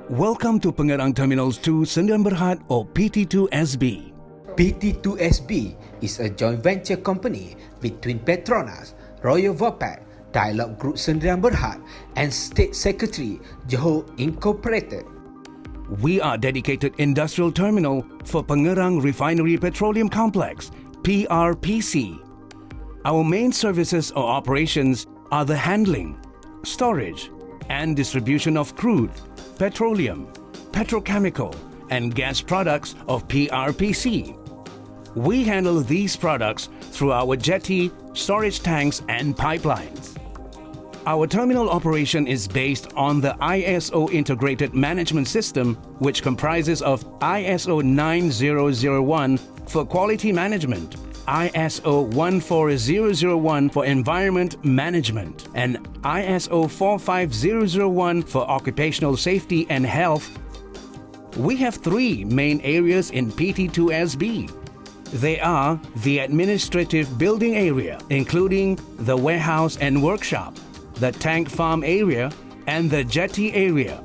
Welcome to Pengerang Terminals 2 Sdn Bhd or PT2SB. PT2SB is a joint venture company between Petronas, Royal Vopak, Dialog Group Sdn Bhd and State Secretary Johor Incorporated. We are dedicated industrial terminal for Pengerang Refinery Petroleum Complex, PRPC. Our main services or operations are the handling, storage, and distribution of crude, petroleum, petrochemical, and gas products of PRPC. We handle these products through our jetty, storage tanks, and pipelines. Our terminal operation is based on the ISO Integrated Management System, which comprises of ISO 9001 for quality management, ISO 14001 for environment management, and ISO 45001 for occupational safety and health. We have three main areas in PT2SB. They are the administrative building area, including the warehouse and workshop, the tank farm area, and the jetty area.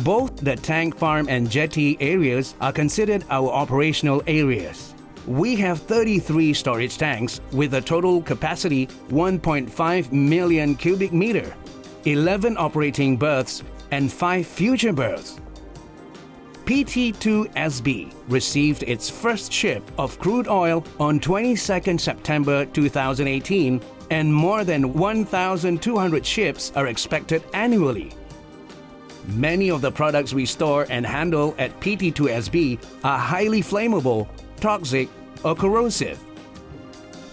Both the tank farm and jetty areas are considered our operational areas. We have 33 storage tanks with a total capacity 1.5 million cubic meter, 11 operating berths, and 5 future berths. PT2SB received its first ship of crude oil on 22nd September 2018, and more than 1,200 ships are expected annually. Many of the products we store and handle at PT2SB are highly flammable, toxic, or corrosive.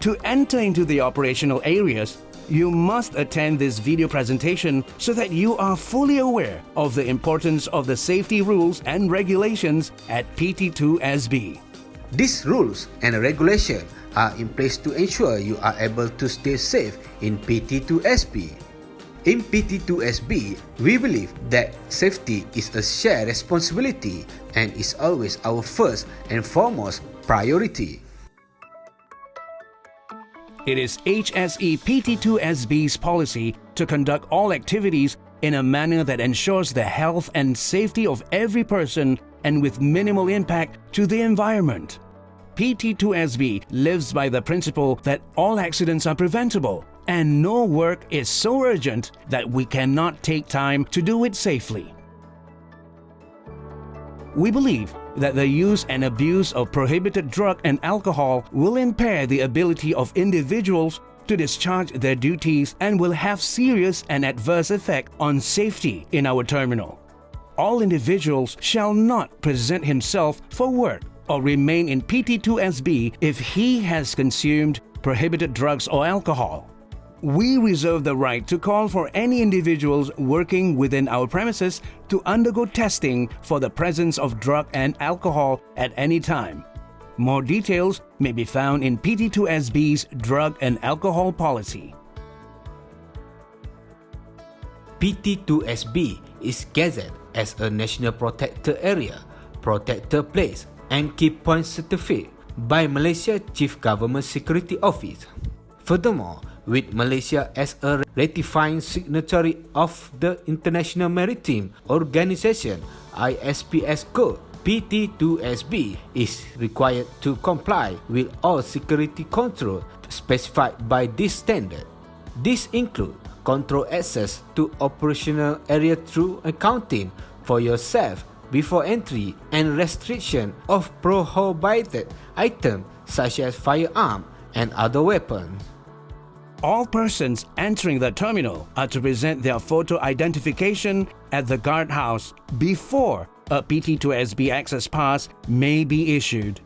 To enter into the operational areas, you must attend this video presentation so that you are fully aware of the importance of the safety rules and regulations at PT2SB. These rules and regulations are in place to ensure you are able to stay safe in PT2SB. In PT2SB, we believe that safety is a shared responsibility and is always our first and foremost priority. It is HSE PT2SB's policy to conduct all activities in a manner that ensures the health and safety of every person and with minimal impact to the environment. PT2SB lives by the principle that all accidents are preventable and no work is so urgent that we cannot take time to do it safely. We believe that the use and abuse of prohibited drug and alcohol will impair the ability of individuals to discharge their duties and will have serious and adverse effect on safety in our terminal. All individuals shall not present himself for work or remain in PT2SB if he has consumed prohibited drugs or alcohol. We reserve the right to call for any individuals working within our premises to undergo testing for the presence of drug and alcohol at any time. More details may be found in PT2SB's drug and alcohol policy. PT2SB is gazetted as a National Protected Area, Protected Place and Key Point certificate by Malaysia Chief Government Security Office. Furthermore, with Malaysia as a ratifying signatory of the International Maritime Organization ISPS Code, PT2SB is required to comply with all security control specified by this standard. These include control access to operational area through accounting for yourself before entry and restriction of prohibited items such as firearm and other weapons. All persons entering the terminal are to present their photo identification at the guardhouse before a PT2SB access pass may be issued.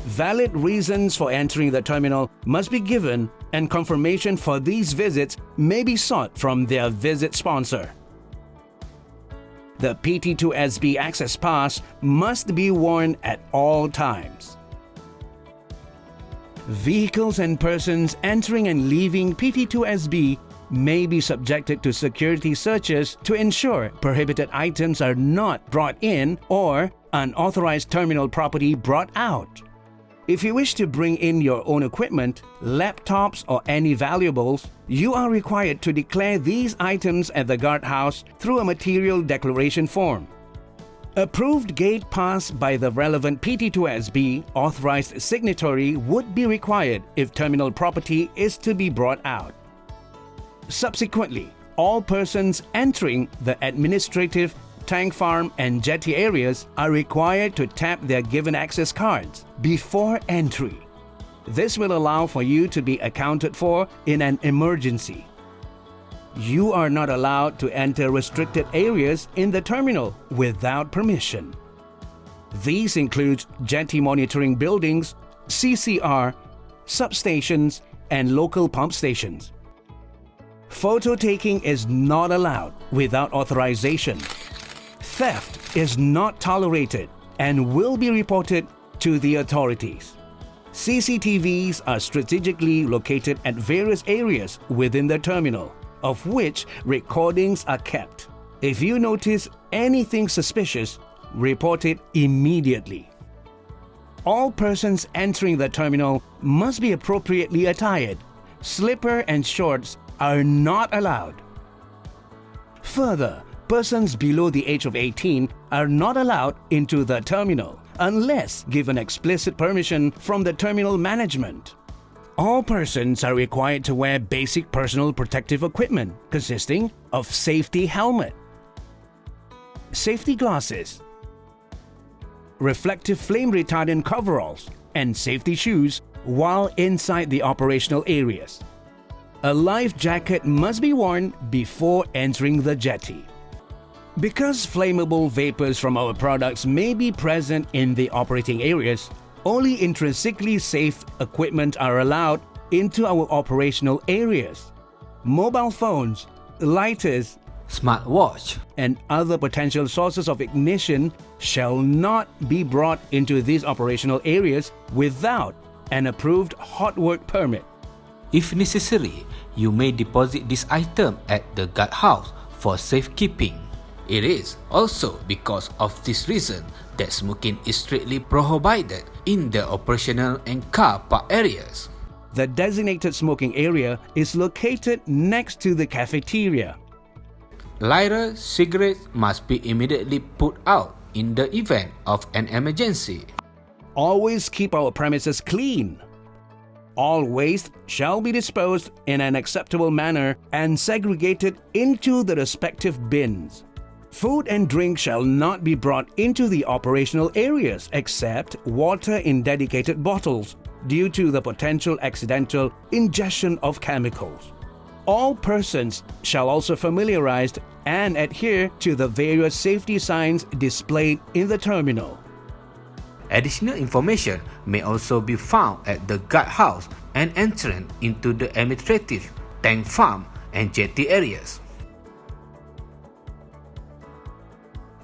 Valid reasons for entering the terminal must be given and confirmation for these visits may be sought from their visit sponsor. The PT2SB access pass must be worn at all times. Vehicles and persons entering and leaving PT2SB may be subjected to security searches to ensure prohibited items are not brought in or unauthorized terminal property brought out. If you wish to bring in your own equipment, laptops or any valuables, you are required to declare these items at the guardhouse through a material declaration form. Approved gate pass by the relevant PT2SB authorized signatory would be required if terminal property is to be brought out. Subsequently, all persons entering the administrative, tank farm and jetty areas are required to tap their given access cards before entry. This will allow for you to be accounted for in an emergency. You are not allowed to enter restricted areas in the terminal without permission. These include jetty monitoring buildings, CCR, substations, and local pump stations. Photo taking is not allowed without authorization. Theft is not tolerated and will be reported to the authorities. CCTVs are strategically located at various areas within the terminal, of which recordings are kept. If you notice anything suspicious, report it immediately. All persons entering the terminal must be appropriately attired. Slipper and shorts are not allowed. Further, persons below the age of 18 are not allowed into the terminal unless given explicit permission from the terminal management. All persons are required to wear basic personal protective equipment consisting of safety helmet, safety glasses, reflective flame retardant coveralls, and safety shoes while inside the operational areas. A life jacket must be worn before entering the jetty. Because flammable vapors from our products may be present in the operating areas, only intrinsically safe equipment are allowed into our operational areas. Mobile phones, lighters, Smartwatch. and other potential sources of ignition shall not be brought into these operational areas without an approved hot work permit. If necessary, you may deposit this item at the guardhouse for safekeeping. It is also because of this reason that smoking is strictly prohibited in the operational and car park areas. The designated smoking area is located next to the cafeteria. Lighter cigarettes must be immediately put out in the event of an emergency. Always keep our premises clean. All waste shall be disposed in an acceptable manner and segregated into the respective bins. Food and drink shall not be brought into the operational areas except water in dedicated bottles due to the potential accidental ingestion of chemicals. All persons shall also familiarize and adhere to the various safety signs displayed in the terminal. Additional information may also be found at the guardhouse and entrance into the administrative, tank farm, and jetty areas.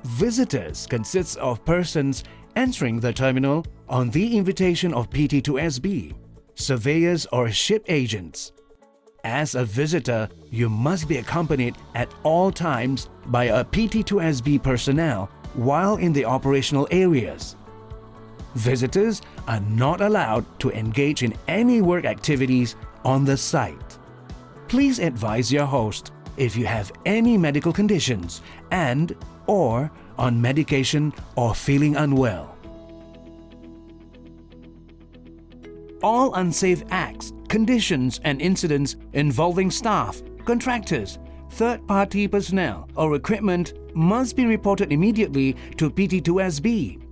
Visitors consists of persons entering the terminal on the invitation of PT2SB, surveyors or ship agents. As a visitor, you must be accompanied at all times by a PT2SB personnel while in the operational areas. Visitors are not allowed to engage in any work activities on the site. Please advise your host if you have any medical conditions and/or on medication or feeling unwell. All unsafe acts, conditions, and incidents involving staff, contractors, third-party personnel, or equipment must be reported immediately to PT2SB.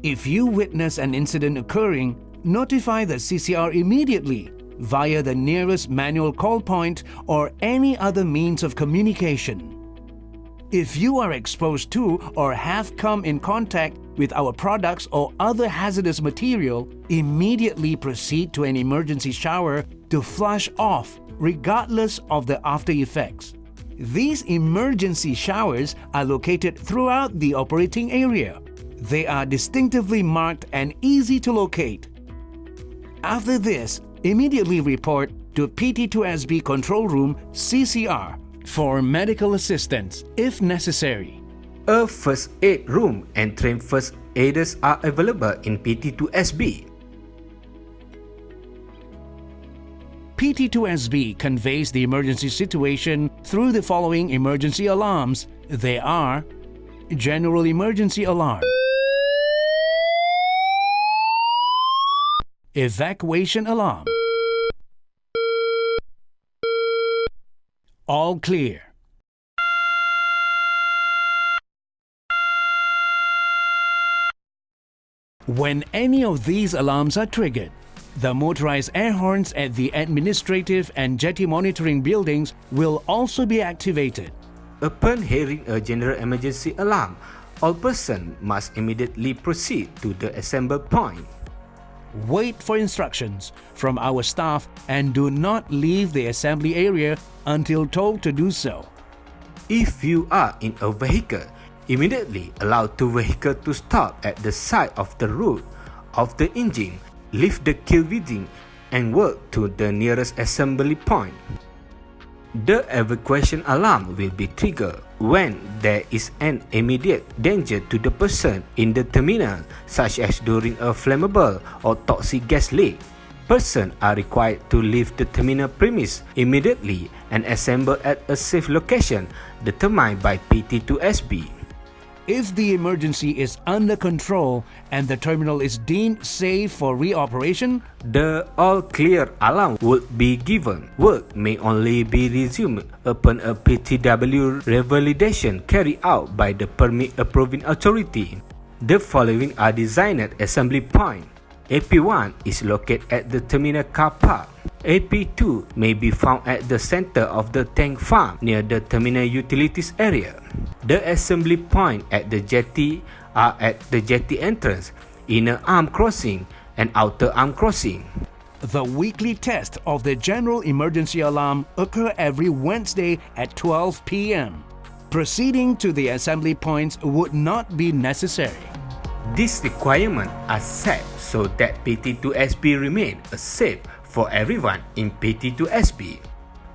If you witness an incident occurring, notify the CCR immediately via the nearest manual call point or any other means of communication. If you are exposed to or have come in contact with our products or other hazardous material, immediately proceed to an emergency shower to flush off regardless of the after effects. These emergency showers are located throughout the operating area. They are distinctively marked and easy to locate. After this, immediately report to PT2SB Control Room CCR for medical assistance if necessary. A first aid room and trained first aiders are available in PT2SB. PT2SB conveys the emergency situation through the following emergency alarms. They are General Emergency Alarm. Evacuation Alarm. All clear. When any of these alarms are triggered, the motorized air horns at the administrative and jetty monitoring buildings will also be activated. Upon hearing a general emergency alarm, all persons must immediately proceed to the assembly point. Wait for instructions from our staff and do not leave the assembly area until told to do so. If you are in a vehicle, immediately allow two vehicles to stop at the side of the root of the engine, lift the kill within, and work to the nearest assembly point. The evacuation alarm will be triggered when there is an immediate danger to the person in the terminal, such as during a flammable or toxic gas leak. Persons are required to leave the terminal premise immediately and assemble at a safe location determined by PT2SB. If the emergency is under control and the terminal is deemed safe for reoperation, the all-clear alarm would be given. Work may only be resumed upon a PTW revalidation carried out by the permit-approving authority. The following are designated assembly points. AP1 is located at the terminal car park. AP2 may be found at the center of the tank farm near the terminal utilities area. The assembly point at the jetty are at the jetty entrance, inner arm crossing, and outer arm crossing. the weekly test of the General Emergency Alarm occur every Wednesday at 12 p.m. Proceeding to the assembly points would not be necessary. These requirements are set so that PT2SB remain safe for everyone in PT2SB.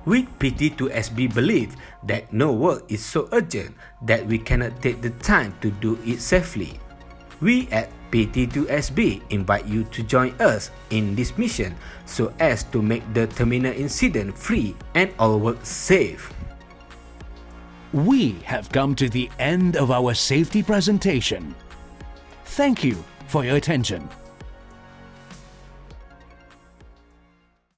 We PT2SB believe that no work is so urgent that we cannot take the time to do it safely. We at PT2SB invite you to join us in this mission so as to make the terminal incident free and all work safe. We have come to the end of our safety presentation. Thank you for your attention.